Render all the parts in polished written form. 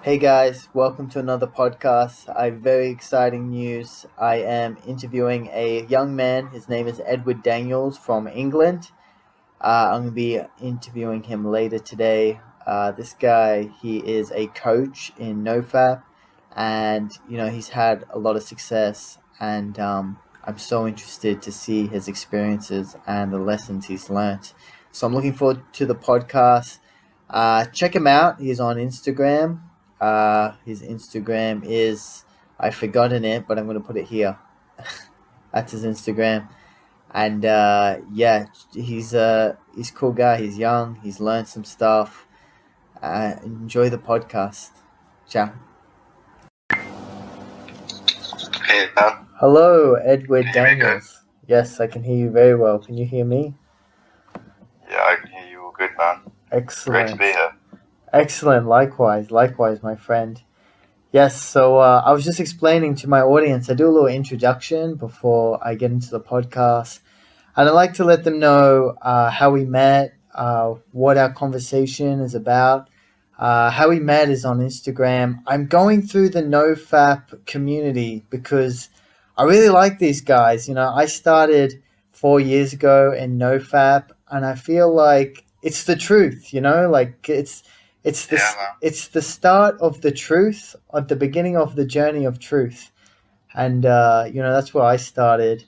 Hey guys, welcome to another podcast. I have very exciting news. I am interviewing a young man. His name is Edward Daniels from England. I'm going to be interviewing him later today. This guy, he is a coach in nofap, and he's had a lot of success. And I'm so interested to see his experiences and the lessons he's learnt. So I'm looking forward to the podcast. Check him out. He's on Instagram. His Instagram is, I've forgotten it, but I'm going to put it here. That's his Instagram. And yeah, he's a cool guy. He's young. He's learned some stuff. Enjoy the podcast. Ciao. Hey, man. Hello, Edward Can you hear me good? Daniels. Yes, I can hear you very well. Can you hear me? Yeah, I can hear you all good, man. Great to Excellent. be here. Excellent. Likewise, my friend. Yes, so I was just explaining to my audience, I do a little introduction before I get into the podcast. And I'd like to let them know how we met, what our conversation is about. How we met is on Instagram. I'm going through the nofap community because I really like these guys. I started 4 years ago in nofap, and I feel like it's the truth. Like it's the Yeah, man. it's the start of the truth, at the beginning of the journey of truth, and that's where I started.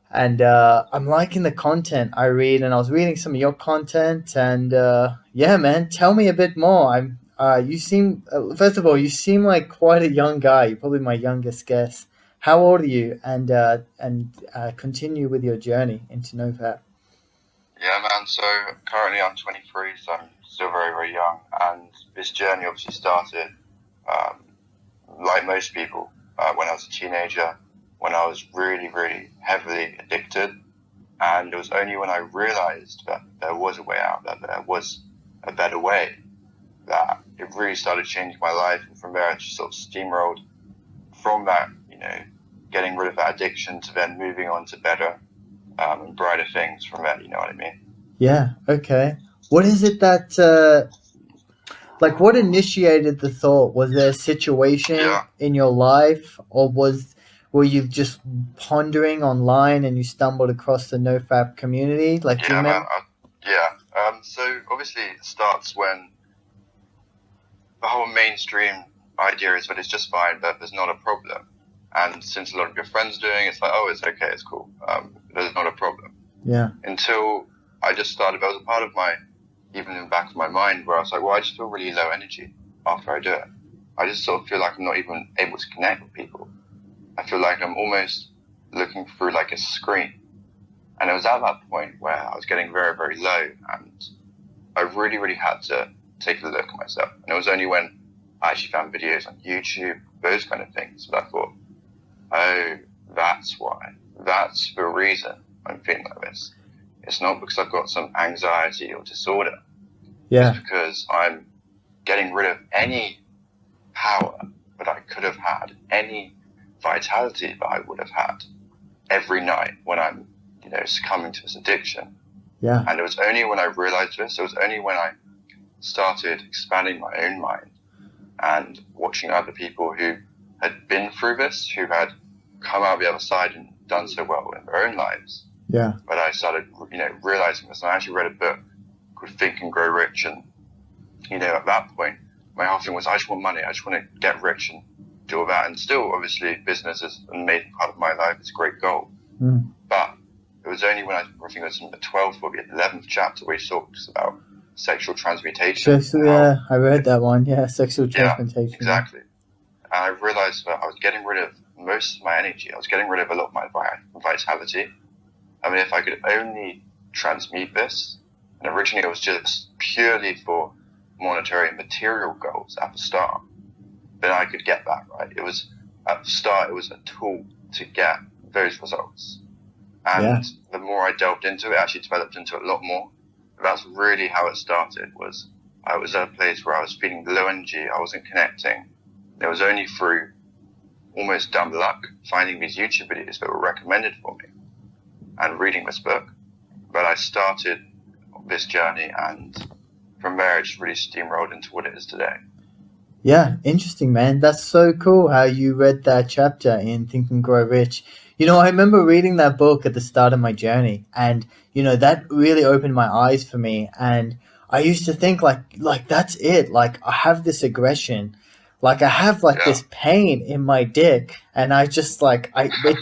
And I'm liking the content I read, and I was reading some of your content, and yeah, man, tell me a bit more. You seem, first of all, you seem like quite a young guy. You're probably my youngest guest. How old are you? And continue with your journey into NoFap. Yeah, man. So currently I'm 23, so I'm still very, very young. And this journey obviously started, um, like most people, when I was a teenager, when I was really, really heavily addicted. And it was only when I realized that there was a way out, that there was a better way, that it really started changing my life. And from there, I just sort of steamrolled from that, getting rid of that addiction to then moving on to better and brighter things from there. You know what I mean? Yeah. Okay. What is it that like what initiated the thought? Was there a situation Yeah, in your life, or were you just pondering online and you stumbled across the nofap community? Like, do you yeah, man. remember? Yeah. So obviously it starts when the whole mainstream idea is that it's just fine, that there's not a problem. And since a lot of your friends are doing it, it's like, oh, it's okay, it's cool. There's not a problem. Yeah. Until I just started, there was a part of even in the back of my mind where I was like, well, I just feel really low energy after I do it. I just sort of feel like I'm not even able to connect with people. I feel like I'm almost looking through like a screen. And it was at that point where I was getting very, very low, and I really, really had to take a look at myself. And it was only when I actually found videos on YouTube, those kind of things, that I thought, oh, that's why. That's the reason I'm feeling like this. It's not because I've got some anxiety or disorder. Yeah. It's because I'm getting rid of any power that I could have had, any vitality that I would have had every night when I'm, succumbing to this addiction. Yeah. And it was only when I realized this, it was only when I started expanding my own mind and watching other people who had been through this, who had come out the other side and done so well in their own lives. Yeah. But I started, realizing this. And I actually read a book called Think and Grow Rich. And, at that point, my whole thing was, I just want money. I just want to get rich and do all that. And still, obviously, business is an amazing part of my life. It's a great goal. Mm. But it was only when I think it was in the 12th or the 11th chapter where he talks about sexual transmutation. Yeah, I read that one. Yeah, sexual transmutation. Yeah, exactly. And I realized that I was getting rid of most of my energy. I was getting rid of a lot of my vitality. I mean, if I could only transmute this, and originally it was just purely for monetary and material goals at the start, then I could get that, right? It was, at the start, it was a tool to get those results. And the more I delved into it, I actually developed into it a lot more. That's really how it started. I was at a place where I was feeling low energy, I wasn't connecting. It was only through almost dumb luck finding these YouTube videos that were recommended for me and reading this book that I started this journey, and from there it just really steamrolled into what it is today. Yeah, interesting, man. That's so cool how you read that chapter in Think and Grow Rich. I remember reading that book at the start of my journey, and that really opened my eyes for me. And I used to think like that's it. Like I have this aggression, like I have like Yeah, this pain in my dick, and I just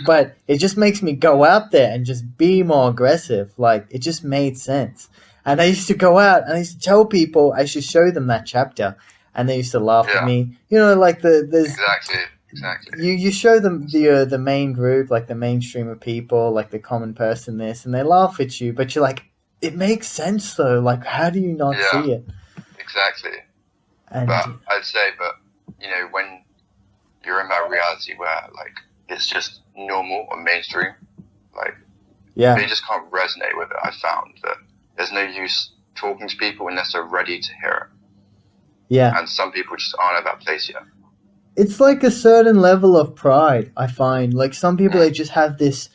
but it just makes me go out there and just be more aggressive. Like it just made sense. And I used to go out and I used to tell people I should show them that chapter, and they used to laugh at yeah, me. Like there's exactly, exactly. you show them the main group, like the mainstream of people, like the common person, this, and they laugh at you, but you're like, it makes sense though. Like, how do you not Yeah, see it? exactly. But And I'd say, but when you're in that reality where like it's just normal or mainstream, like they yeah, just can't resonate with it. I found that there's no use talking to people unless they're ready to hear it, yeah, and some people just aren't at that place yet. it's like a certain level of pride. I find like some people they just have this.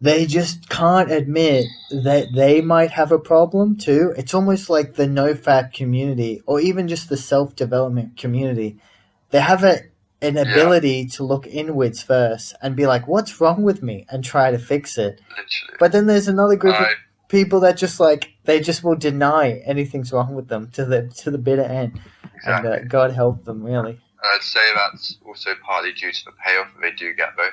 They just can't admit that they might have a problem too. It's almost like the nofap community, or even just the self development community. They have an Yeah, ability to look inwards first and be like, what's wrong with me? And try to fix it. literally. But then there's another group of I people that just like, they just will deny anything's wrong with them to the bitter end. And exactly. God help them, really. And I'd say that's also partly due to the payoff that they do get though.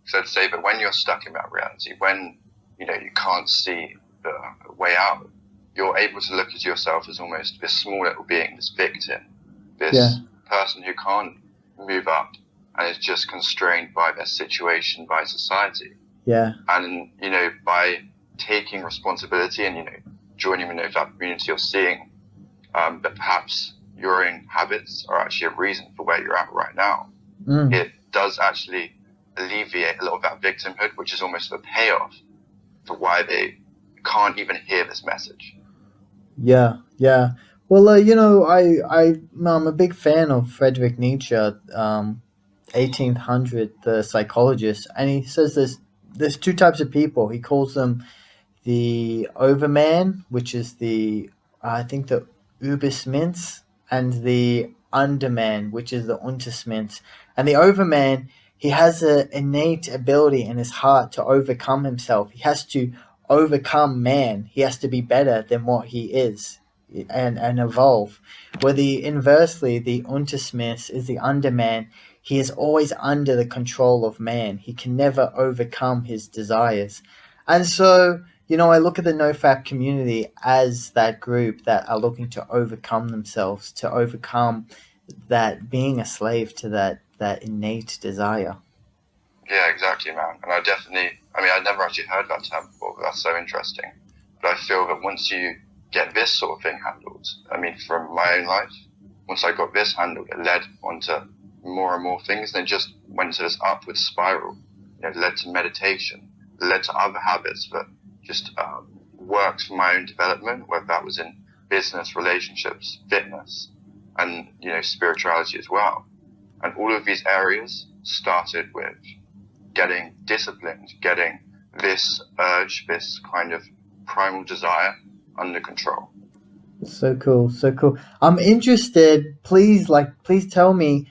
So I'd say that when you're stuck in that reality, when you can't see the way out, you're able to look at yourself as almost this small little being, this victim, Yeah, this person who can't move up and is just constrained by their situation, by society. yeah, And by taking responsibility and joining the nofap community, or seeing that perhaps your own habits are actually a reason for where you're at right now, mm, it does actually alleviate a lot of that victimhood, which is almost the payoff for why they can't even hear this message. yeah, yeah. Well, I'm a big fan of Friedrich Nietzsche, 1800, the psychologist, and he says there's two types of people. He calls them the Overman, which is I think the Übersminz, and the Underman, which is the Untersminz. And the Overman, he has an innate ability in his heart to overcome himself. He has to overcome man. He has to be better than what he is, and evolve. Where inversely, the Untersminz is the Underman. He is always under the control of man. He can never overcome his desires. And so, I look at the nofap community as that group that are looking to overcome themselves, to overcome that being a slave to that innate desire. Yeah, exactly, man. And I'd never actually heard that term before, but that's so interesting. But I feel that once you get this sort of thing handled, from my own life, once I got this handled, it led onto more and more things, and it just went to this upward spiral. It led to meditation, it led to other habits that just worked for my own development, whether that was in business, relationships, fitness, and spirituality as well. And all of these areas started with getting disciplined, getting this urge, this kind of primal desire under control. So cool, so cool. I'm interested. Please tell me,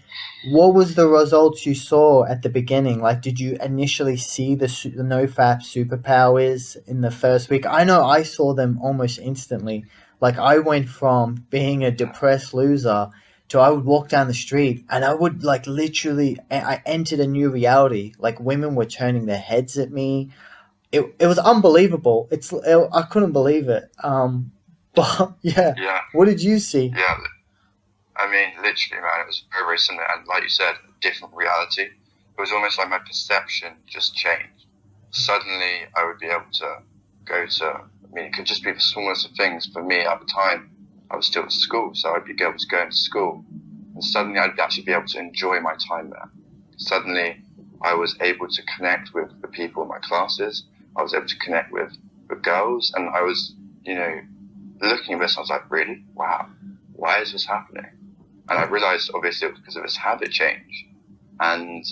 what was the results you saw at the beginning? Like, did you initially see the NoFap superpowers in the first week? I know I saw them almost instantly. Like, I went from being a depressed loser to I would walk down the street and I would like literally, I entered a new reality. Like, women were turning their heads at me. It was unbelievable. I couldn't believe it. But yeah, Yeah, what did you see? yeah. Literally, man, it was very, very similar. And like you said, a different reality. It was almost like my perception just changed. Suddenly, I would be able to go to, it could just be the smallest of things. For me at the time, I was still at school, so I'd be able to go into school. And suddenly, I'd actually be able to enjoy my time there. Suddenly, I was able to connect with the people in my classes. I was able to connect with the girls. And I was, looking at this, I was like, really? Wow, why is this happening? And I realized, obviously, it was because of this habit change. And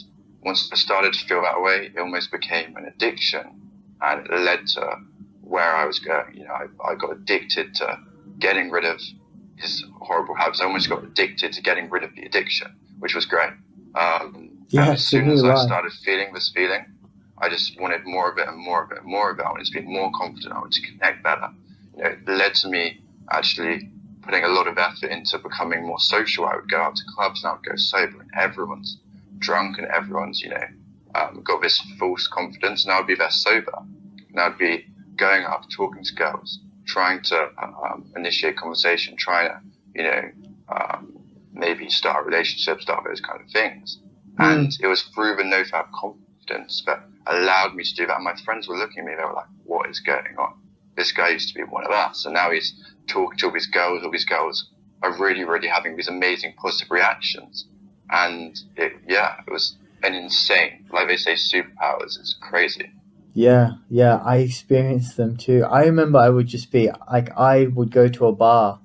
once I started to feel that way, it almost became an addiction. And it led to where I was going. I got addicted to getting rid of these horrible habits. I almost got addicted to getting rid of the addiction, which was great. And as soon as I started feeling this feeling, I just wanted more of it and more of it and more of it. I wanted to be more confident. I wanted to connect better. It led to me actually putting a lot of effort into becoming more social. I would go out to clubs and I would go sober, and everyone's drunk and everyone's, got this false confidence, and I would be there sober. And I'd be going up, talking to girls, trying to initiate conversation, trying to, maybe start a relationship, start those kind of things. And it was through the nofap confidence that allowed me to do that. And my friends were looking at me, they were like, what is going on? This guy used to be one of us, and now he's talking to all these girls. All these girls are really, really having these amazing positive reactions. And it was an insane, like they say, superpowers. It's crazy. Yeah, I experienced them too. I remember I would just be like, I would go to a bar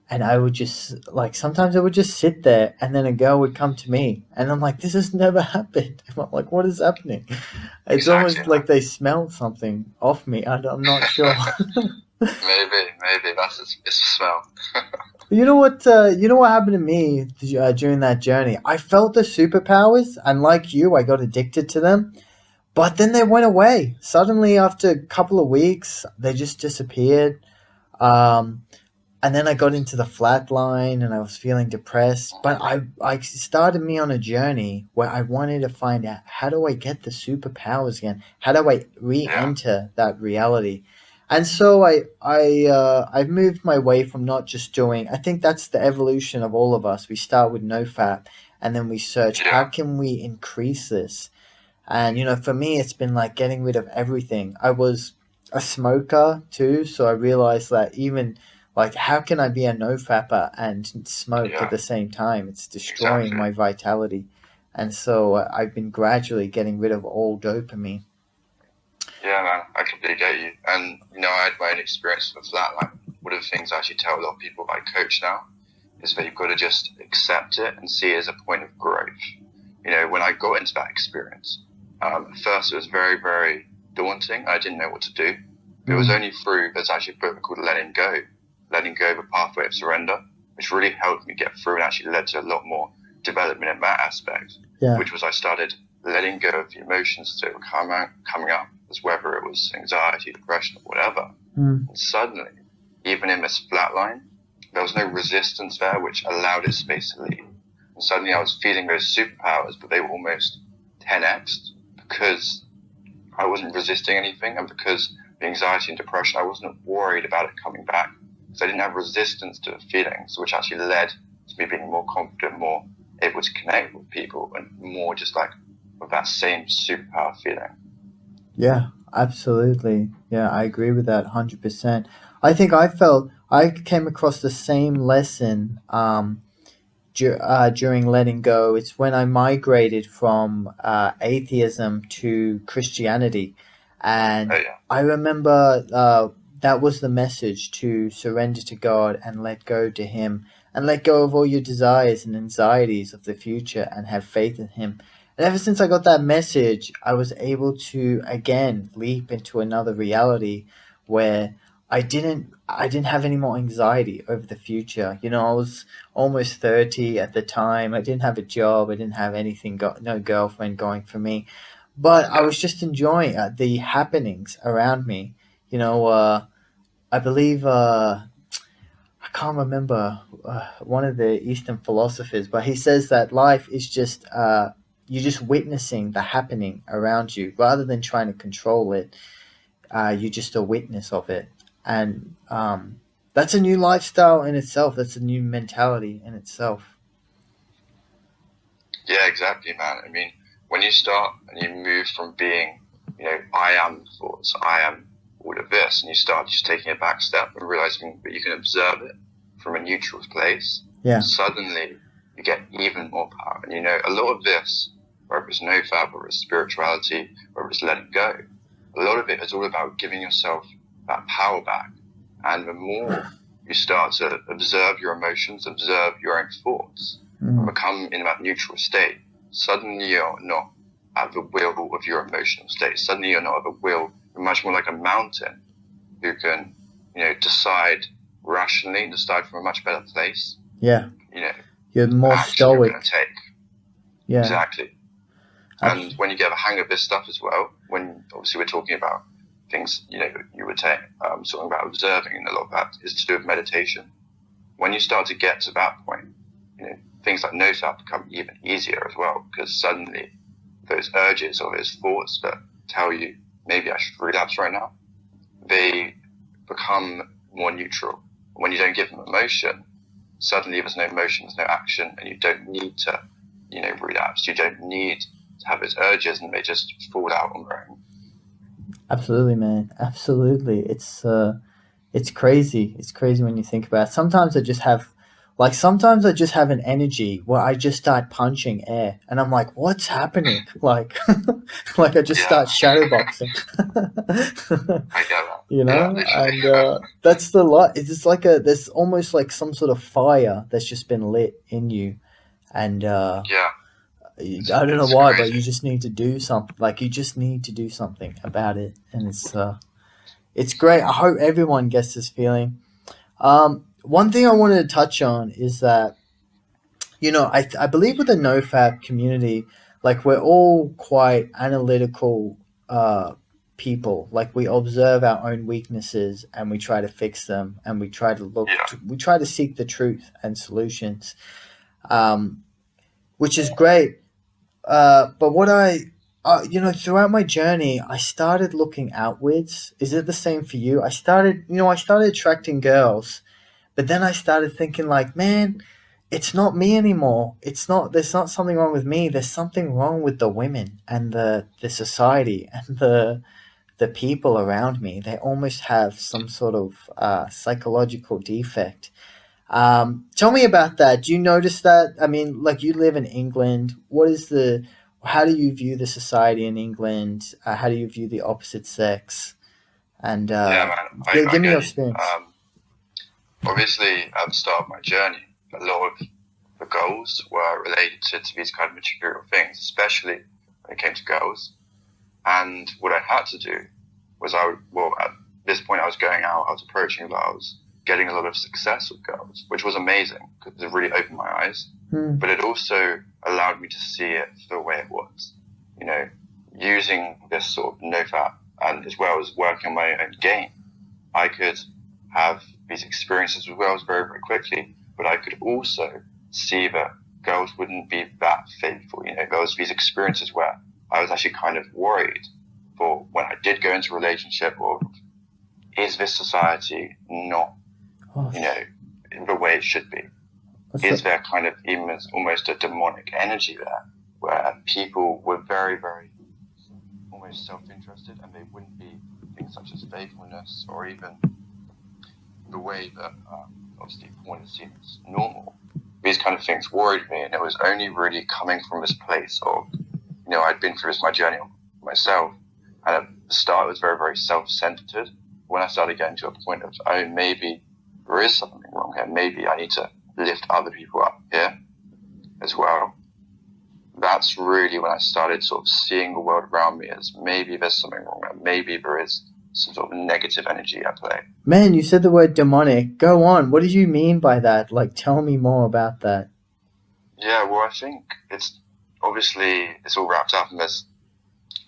and I would just, like, sometimes I would just sit there and then a girl would come to me and I'm like, this has never happened. I'm like, what is happening? It's almost like they smelled something off me. I'm not sure. maybe that's it's a smell. You know what happened to me during that journey? I felt the superpowers, and like you, I got addicted to them. But then they went away. Suddenly, after a couple of weeks, they just disappeared. And then I got into the flat line and I was feeling depressed. But I started me on a journey where I wanted to find out, how do I get the superpowers again? How do I re-enter that reality? And so I've moved my way from not just doing, I think that's the evolution of all of us. We start with nofap and then we search, how can we increase this? And, for me, it's been like getting rid of everything. I was a smoker too, so I realized that even like, how can I be a no-fapper and smoke at the same time? It's destroying my vitality. And so I've been gradually getting rid of all dopamine. Yeah, man, I completely get you. And, I had my own experience with flatline. One of the things I actually tell a lot of people I coach now is that you've got to just accept it and see it as a point of growth. When I got into that experience, at first it was very, very daunting. I didn't know what to do. It was only through, there's actually a book called Letting Go, the pathway of surrender, which really helped me get through and actually led to a lot more development in that aspect, which was I started letting go of the emotions that were coming up, as whether it was anxiety, depression, or whatever. And suddenly, even in this flat line, there was no resistance there, which allowed its space to leave. And suddenly I was feeling those superpowers, but they were almost 10x'd because I wasn't resisting anything, and because the anxiety and depression, I wasn't worried about it coming back. So I didn't have resistance to the feelings, which actually led to me being more confident, more able to connect with people, and more just like with that same superpower feeling. Yeah, absolutely. Yeah, I agree with that 100%. I think I came across the same lesson during letting go. It's when I migrated from atheism to Christianity. And I remember that was the message, to surrender to God and let go to Him, and let go of all your desires and anxieties of the future and have faith in Him. And ever since I got that message, I was able to again leap into another reality where I didn't have any more anxiety over the future. I was almost 30 at the time. I didn't have a job. I didn't have anything, no girlfriend going for me. But I was just enjoying the happenings around me. I believe, I can't remember one of the Eastern philosophers, but he says that life is just, you're just witnessing the happening around you rather than trying to control it. You're just a witness of it. And that's a new lifestyle in itself. That's a new mentality in itself. Yeah, exactly, man. I mean, when you start and you move from being, I am the thoughts, I am all of this, and you start just taking a back step and realizing that you can observe it from a neutral place, suddenly you get even more power. And a lot of this, whether it's nofap, whether it's spirituality, whether it's letting go, a lot of it is all about giving yourself that power back. And the more you start to observe your emotions, observe your own thoughts, and become in that neutral state, suddenly you're not at the will of your emotional state. Suddenly you're not at the will, you're much more like a mountain who can, decide rationally and decide from a much better place. Yeah. You know, You're more action you're stoic. going to take. Yeah. Exactly. And when you get the hang of this stuff as well, when obviously we're talking about things, you know, you were talking about observing, and a lot of that is to do with meditation. When you start to get to that point, you know, things like nofap become even easier as well, because suddenly those urges or those thoughts that tell you maybe I should relapse right now, they become more neutral. When you don't give them emotion, suddenly there's no emotion, there's no action, and you don't need to, you know, relapse. You don't need to have those urges, and they just fall out on their own. Absolutely, man. Absolutely. It's crazy. It's crazy when you think about it. Sometimes I just have an energy where I just start punching air, and I'm like, what's happening? Like, like I just start shadowboxing. I get that. You know, Yeah, literally. and that's the lot. It's just like there's almost like some sort of fire that's just been lit in you, and Yeah, I don't know it's why, but crazy. you just need to do something. Like you just need to do something about it, and it's great. I hope everyone gets this feeling. One thing I wanted to touch on is that, you know, I believe with the nofap community, like we're all quite analytical people. Like we observe our own weaknesses and we try to fix them, and we try to Yeah, we try to seek the truth and solutions, um, which is great. But what you know, throughout my journey, I started looking outwards. Is it the same for you? I started attracting girls, but then I started thinking, like, man, it's not me anymore. There's not something wrong with me. There's something wrong with the women and the society and the people around me. They almost have some sort of psychological defect. Tell me about that. Do you notice that? I mean, like you live in England. How do you view the society in England? How do you view the opposite sex? And yeah, man. I give me your get you. experience. Obviously, at the start of my journey, a lot of the goals were related to these kind of material things, especially when it came to girls. And what I had to do was at this point I was going out, I was approaching girls, I was getting a lot of success with girls, which was amazing because it really opened my eyes. But it also allowed me to see it for the way it was. You know, using this sort of nofap and as well as working on my own game, I could have these experiences with girls very, very quickly, but I could also see that girls wouldn't be that faithful. You know, there was these experiences where I was actually kind of worried for when I did go into a relationship, or is this society not, Oh, you know, the way it should be? Is there kind of even almost a demonic energy there where people were very, very almost self-interested, and they wouldn't be things such as faithfulness or even the way that obviously porn is seen as normal. These kind of things worried me, and it was only really coming from this place of, you know, I'd been through my journey myself, and at the start it was very, very self-centered. When I started getting to a point of, oh, maybe there is something wrong here, maybe I need to lift other people up here as well. That's really when I started sort of seeing the world around me as maybe there's something wrong, and maybe there is some sort of negative energy at play. man, you said the word demonic. Go on. What did you mean by that? Like, tell me more about that. Yeah, well, I think it's all wrapped up, and there's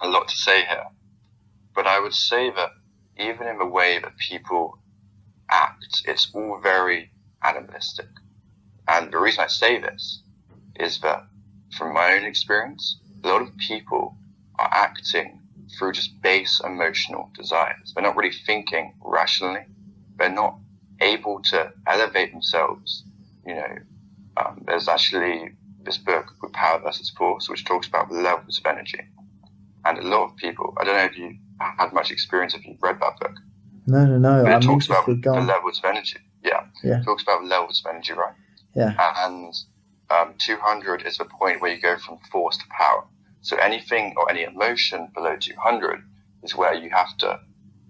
a lot to say here. But I would say that even in the way that people act, it's all very animalistic. And the reason I say this is that from my own experience, a lot of people are acting through just base emotional desires. They're not really thinking rationally. They're not able to elevate themselves. You know, there's actually this book called Power versus Force, which talks about the levels of energy. And a lot of people, I don't know if you had much experience if you've read that book. No. But it I'm talks about interested. Go the on. levels of energy. Yeah. Yeah. It talks about the levels of energy, right? Yeah. And 200 is the point where you go from force to power. So anything or any emotion below 200 is where you have to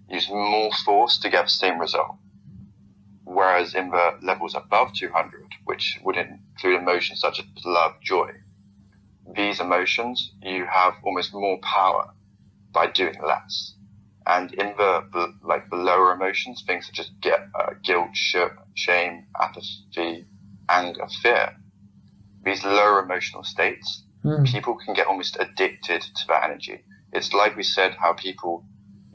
use more force to get the same result. Whereas in the levels above 200, which would include emotions such as love, joy, these emotions, you have almost more power by doing less. And in the lower emotions, things such as guilt, shame, apathy, anger, fear, these lower emotional states, people can get almost addicted to that energy. It's like we said, how people,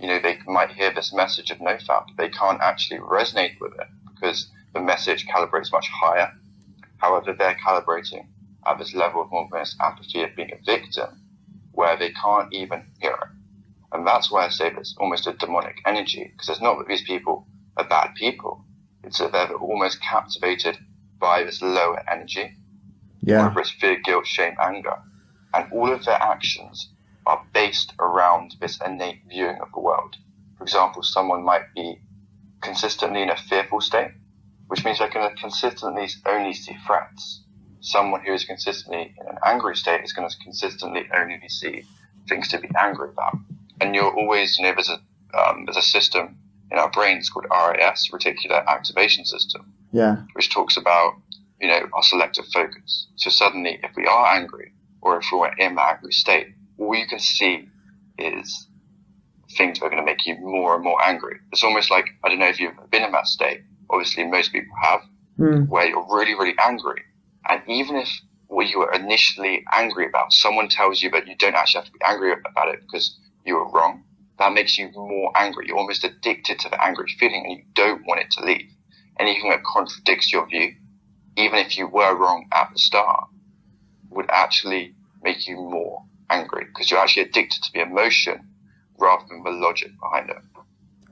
they might hear this message of nofap, they can't actually resonate with it because the message calibrates much higher. However, they're calibrating at this level of almost apathy of being a victim, where they can't even hear it. And that's why I say there's almost a demonic energy, because it's not that these people are bad people. It's that they're almost captivated by this lower energy, whether it's fear, guilt, shame, anger. And all of their actions are based around this innate viewing of the world. For example, someone might be consistently in a fearful state, which means they're going to consistently only see threats. Someone who is consistently in an angry state is going to consistently only see things to be angry about. And you're always, there's a system in our brains called RAS, Reticular Activation System, which talks about, our selective focus. So suddenly, if we are angry, or if we're in that angry state, all you can see is things that are going to make you more and more angry. It's almost like, I don't know if you've been in that state, obviously most people have, where you're really, really angry. And even if what you were initially angry about, someone tells you that you don't actually have to be angry about it because you were wrong, that makes you more angry. You're almost addicted to the angry feeling and you don't want it to leave. Anything that contradicts your view, even if you were wrong at the start, would actually make you more angry because you're actually addicted to the emotion rather than the logic behind it.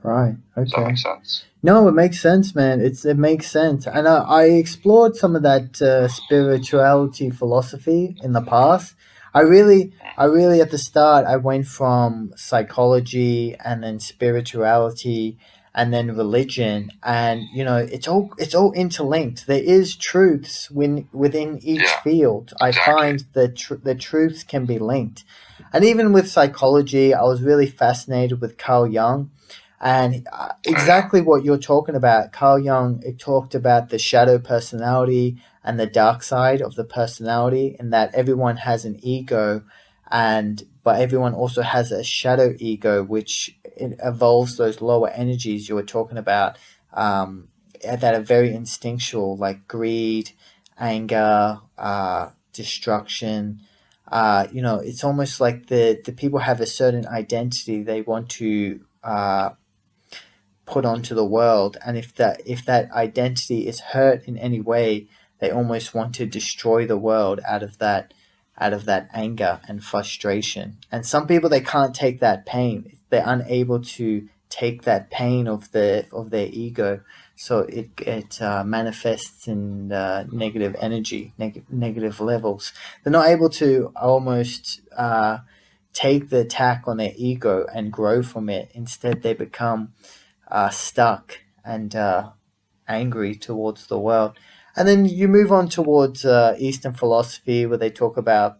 Right. Okay. Does that make sense? No, it makes sense, man. It makes sense, and I explored some of that spirituality philosophy in the past. I really at the start I went from psychology and then spirituality and then religion, and it's all interlinked. There is truths within each field. I find that the truths can be linked, and even with psychology, I was really fascinated with Carl Jung. And exactly what you're talking about, Carl Jung, it talked about the shadow personality and the dark side of the personality, and that everyone has an ego, but everyone also has a shadow ego, which evolves those lower energies you were talking about, that are very instinctual, like greed, anger, destruction. It's almost like the people have a certain identity they want to put onto the world, and if that identity is hurt in any way, they almost want to destroy the world out of that anger and frustration. And some people, they can't take that pain. They're unable to take that pain of their ego, so it manifests in negative energy, negative levels. They're not able to almost take the attack on their ego and grow from it. Instead, they become stuck and angry towards the world. And then you move on towards Eastern philosophy, where they talk about,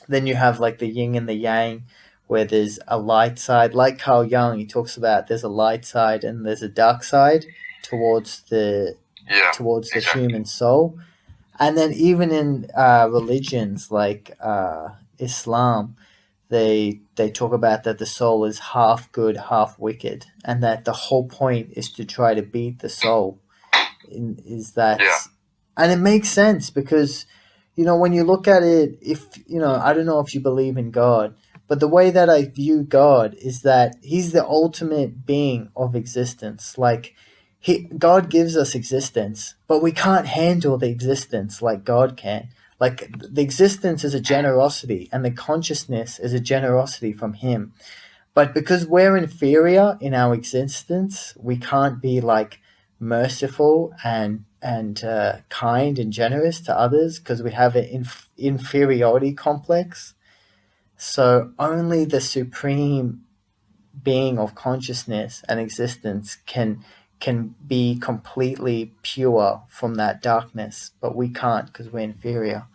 then you have like the yin and the yang, where there's a light side. Like Carl Jung, he talks about there's a light side and there's a dark side towards the human soul. And then even in religions like Islam, they talk about that the soul is half good, half wicked, and that the whole point is to try to beat the soul. And it makes sense because, when you look at it, if I don't know if you believe in God, but the way that I view God is that He's the ultimate being of existence. Like, God gives us existence, but we can't handle the existence like God can. Like, the existence is a generosity, and the consciousness is a generosity from Him. But because we're inferior in our existence, we can't be like merciful and kind and generous to others because we have an inferiority complex. So only the supreme being of consciousness and existence can be completely pure from that darkness, but we can't because we're inferior.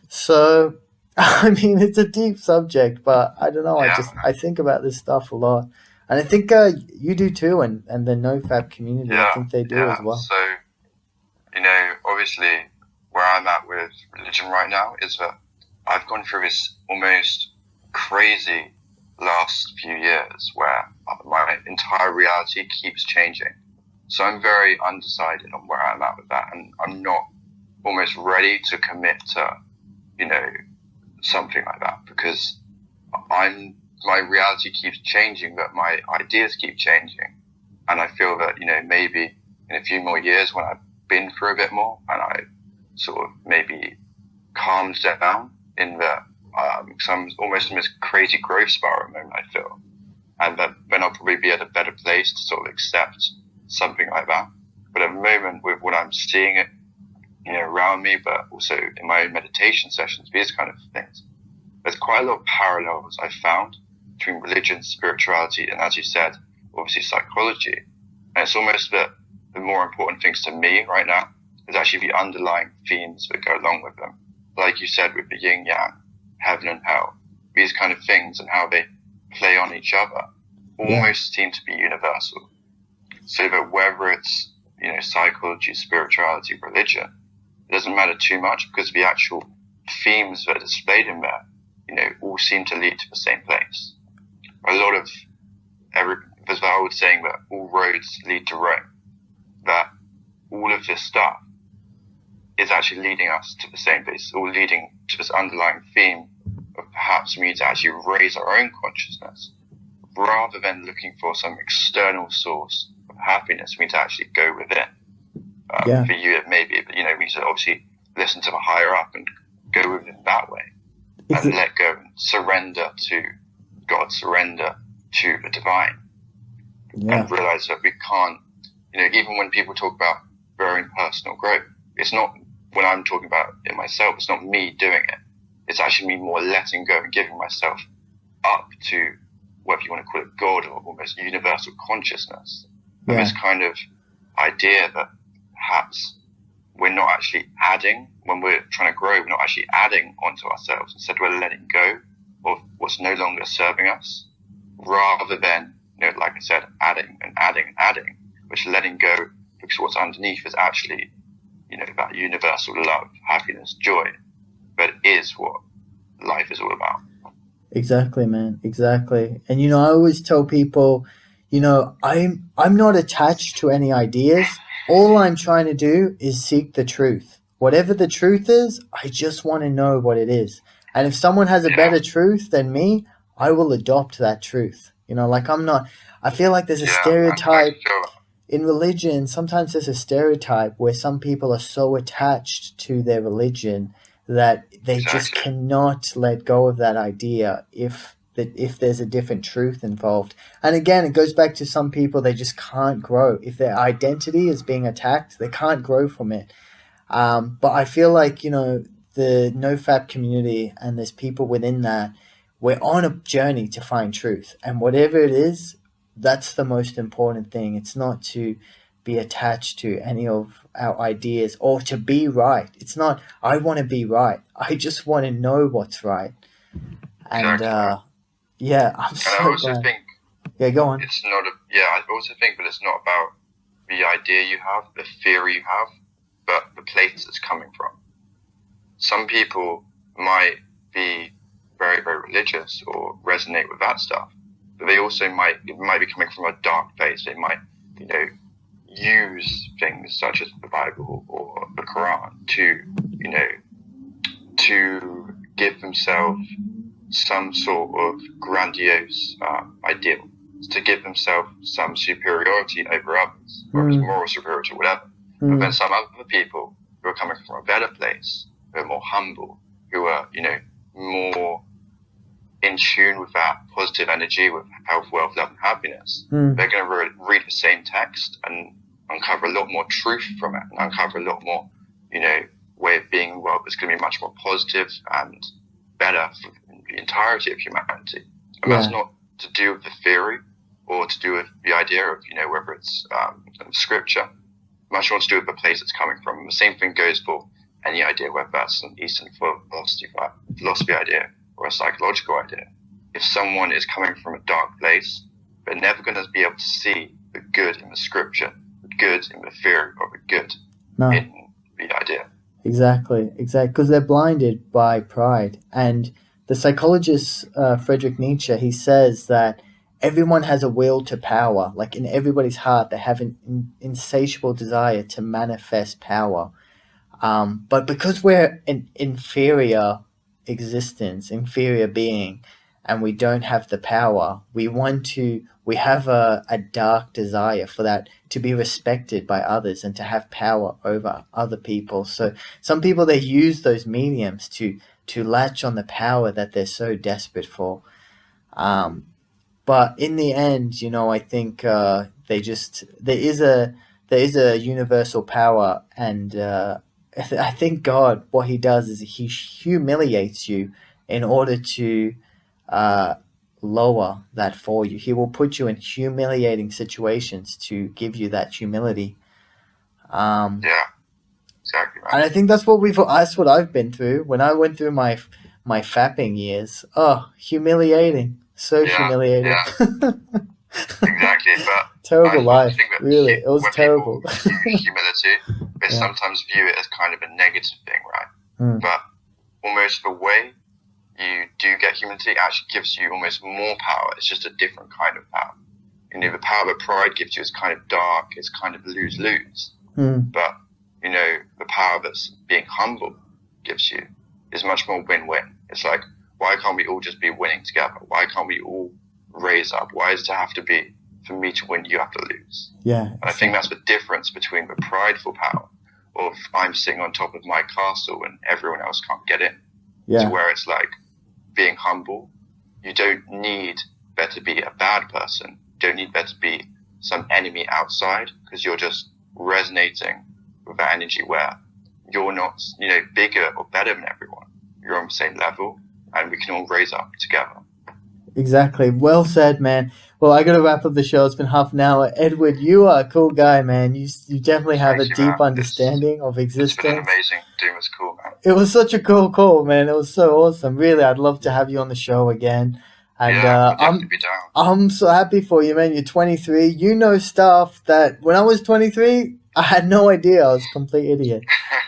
So, I mean, it's a deep subject, but I don't know. I think about this stuff a lot, and I think you do too, and the nofap community, I think they do as well. So, obviously, where I'm at with religion right now is that I've gone through this almost crazy last few years where my entire reality keeps changing. So I'm very undecided on where I'm at with that, and I'm not almost ready to commit to, something like that, because my reality keeps changing, but my ideas keep changing. And I feel that, maybe in a few more years when I've been through a bit more and I sort of maybe calmed down in the, I'm almost in this crazy growth spiral at the moment, I feel. And then I'll probably be at a better place to sort of accept something like that. But at the moment, with what I'm seeing it, around me, but also in my own meditation sessions, these kind of things, there's quite a lot of parallels I found between religion, spirituality, and, as you said, obviously psychology. And it's almost that the more important things to me right now is actually the underlying themes that go along with them. Like you said, with the yin yang, heaven and hell, these kind of things and how they play on each other almost seem to be universal. So that whether it's, psychology, spirituality, religion, it doesn't matter too much, because the actual themes that are displayed in there, all seem to lead to the same place. There's the old saying that all roads lead to Rome, that all of this stuff is actually leading us to the same place, all leading to this underlying theme of perhaps we need to actually raise our own consciousness, rather than looking for some external source of happiness. We need to actually go within. For you, it may be, but we need to obviously listen to the higher up and go with it that way, and let go and surrender to God, surrender to the divine, and realize that we can't. Even when people talk about their own personal growth, it's not, when I'm talking about it myself, it's not me doing it. It's actually me more letting go and giving myself up to, whether you want to call it God or almost universal consciousness, and this kind of idea that perhaps we're not actually adding, when we're trying to grow, we're not actually adding onto ourselves. Instead, we're letting go of what's no longer serving us, rather than, like I said, adding and adding and adding, which letting go, because what's underneath is actually, that universal love, happiness, joy, that is what life is all about. Exactly, man. Exactly. And, I always tell people, I'm not attached to any ideas. All I'm trying to do is seek the truth. Whatever the truth is, I just want to know what it is. And if someone has a better truth than me, I will adopt that truth. I feel like there's a stereotype in religion. Sometimes there's a stereotype where some people are so attached to their religion that they just cannot let go of that idea if there's a different truth involved. And again, it goes back to some people, they just can't grow. If their identity is being attacked, they can't grow from it. But I feel like, the nofap community, and there's people within that, we're on a journey to find truth. And whatever it is, that's the most important thing. It's not to be attached to any of our ideas or to be right. It's not, I want to be right. I just want to know what's right. And, I'm so glad. Go on. It's not I also think that it's not about the idea you have, the theory you have, but the place it's coming from. Some people might be very, very religious or resonate with that stuff, but they also might be coming from a dark place. They might, use things such as the Bible or the Quran to give themselves some sort of grandiose ideal, to give themselves some superiority over others, whether it's moral superiority or whatever. But then some other people who are coming from a better place, who are more humble, who are, more in tune with that positive energy, with health, wealth, love, and happiness, they're going to read the same text and uncover a lot more truth from it, and uncover a lot more, way of being in the world that's going to be much more positive and better for the entirety of humanity. And that's not to do with the theory or to do with the idea of, whether it's scripture, much more to do with the place it's coming from. And the same thing goes for any idea, whether that's an Eastern philosophy idea or a psychological idea. If someone is coming from a dark place, they're never going to be able to see the good in the scripture, the good in the theory, or the good in the idea. Exactly. Because they're blinded by pride. And the psychologist Friedrich Nietzsche, he says that everyone has a will to power. Like in everybody's heart, they have an insatiable desire to manifest power. But because we're an inferior existence, inferior being, and we don't have the power, we have a dark desire for that to be respected by others and to have power over other people. So some people, they use those mediums to latch on the power that they're so desperate for. But in the end, I think there is a universal power, and I think God, what He does is He humiliates you in order to uh, lower that for you. He will put you in humiliating situations to give you that humility. Yeah, exactly, And I man. think that's what I've been through when I went through my fapping years. Oh, humiliating, so Yeah, humiliating. yeah, exactly. But I Terrible like to life, think that really. It was when people terrible. use humility, they Yeah. sometimes view it as kind of a negative thing, right? Mm. But almost the way you do get humility actually gives you almost more power. It's just a different kind of power. The power that pride gives you is kind of dark. It's kind of lose-lose. Mm. But the power that's being humble gives you is much more win-win. It's like, why can't we all just be winning together? Why can't we all raise up? Why does it have to be, for me to win, you have to lose? Yeah. And I think that's the difference between the prideful power of I'm sitting on top of my castle and everyone else can't get in, to where it's like being humble. You don't need there to be a bad person. You don't need there to be some enemy outside, because you're just resonating with that energy where you're not, bigger or better than everyone. You're on the same level, and we can all raise up together. Exactly. Well said, man. Well, I got to wrap up the show. It's been half an hour. Edward, you are a cool guy, man. You definitely have a Thank you, man. deep understanding of It's been an existence. amazing doing this call, man. It was such a cool call, man. It was so awesome. Really, I'd love to have you on the show again. And Yeah, I'll definitely be down. I'm so happy for you, man. You're 23. You know stuff that when I was 23, I had no idea. I was a complete idiot.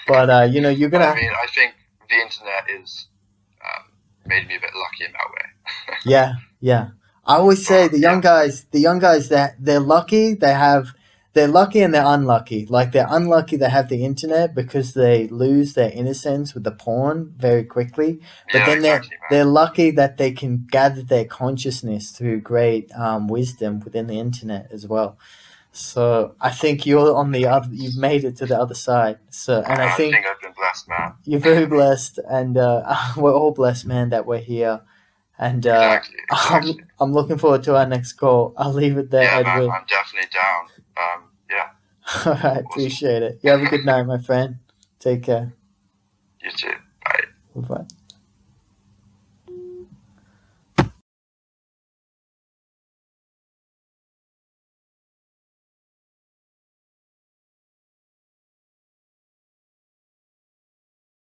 But you're gonna. I think the internet is made me a bit lucky in that way. Yeah, yeah. I always say the young guys that they're lucky. They're lucky and they're unlucky. Like they're unlucky they have the internet because they lose their innocence with the porn very quickly. But then they're lucky that they can gather their consciousness through great wisdom within the internet as well. So I think you're on the other. You've made it to the other side. So and I think I've been blessed, man. you're very blessed, and we're all blessed, man, that we're here. And Exactly. I'm looking forward to our next call. I'll leave it there, Yeah, Edward. man, I'm definitely down. All right, appreciate it. You have a good night, my friend. Take care. You too. Bye. Bye.